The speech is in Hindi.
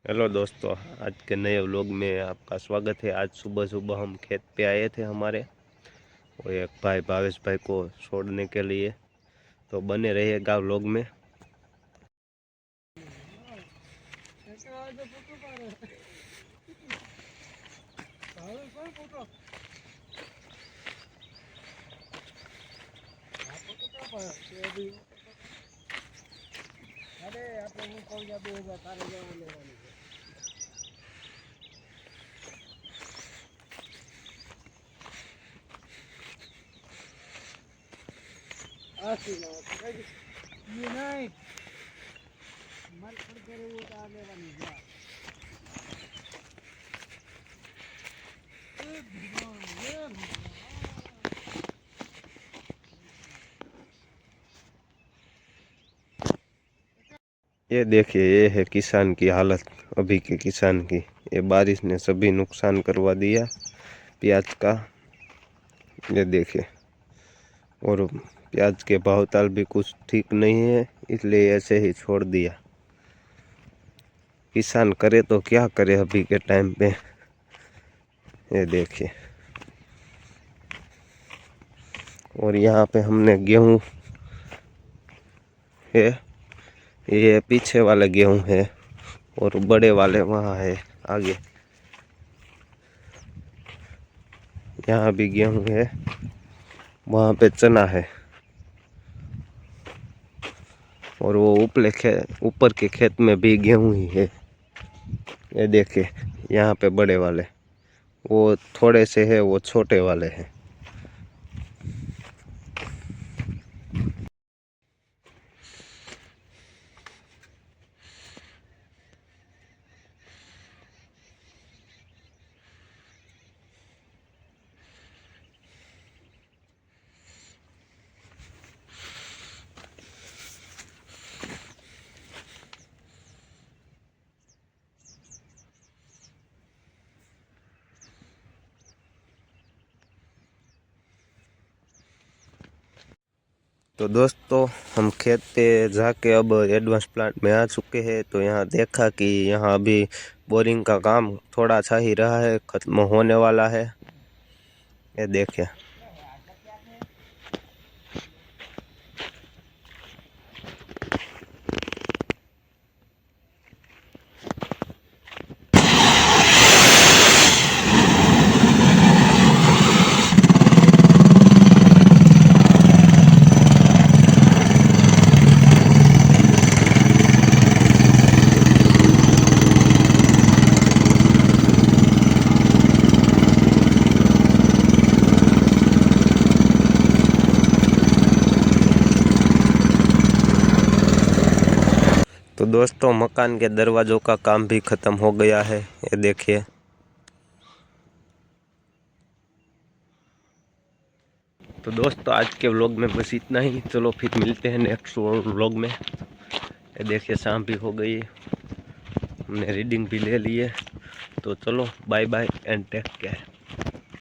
हेलो दोस्तों, आज के नए व्लॉग में आपका स्वागत है। आज सुबह सुबह हम खेत पे आए थे हमारे, वो एक भाई भावेश भाई को छोड़ने के लिए। तो बने रहिएगा व्लॉग में। ये देखिए, ये है किसान की हालत अभी के किसान की। ये बारिश ने सभी नुकसान करवा दिया प्याज का। ये देखिए, और प्याज के भाव ताल भी कुछ ठीक नहीं है, इसलिए ऐसे ही छोड़ दिया। किसान करे तो क्या करे अभी के टाइम पे। ये देखिए, और यहाँ पे हमने गेहूं है, ये पीछे वाले गेहूं है और बड़े वाले वहाँ है आगे। यहाँ भी गेहूं है, वहाँ पे चना है, और वो ऊपर के खेत में भी गेहूं ही है। ये देखिए, यहाँ पे बड़े वाले, वो थोड़े से है, वो छोटे वाले हैं। तो दोस्तों, हम खेत पे जाके अब एडवांस प्लांट में आ चुके हैं। तो यहाँ देखा कि यहाँ अभी बोरिंग का काम थोड़ा सा ही रहा है, खत्म होने वाला है। ये देखिए, तो दोस्तों, मकान के दरवाज़ों का काम भी ख़त्म हो गया है। ये देखिए। तो दोस्तों, आज के व्लॉग में बस इतना ही। चलो फिर मिलते हैं नेक्स्ट व्लॉग में। ये देखिए, शाम भी हो गई, हमने रीडिंग भी ले ली है। तो चलो, bye bye and take care.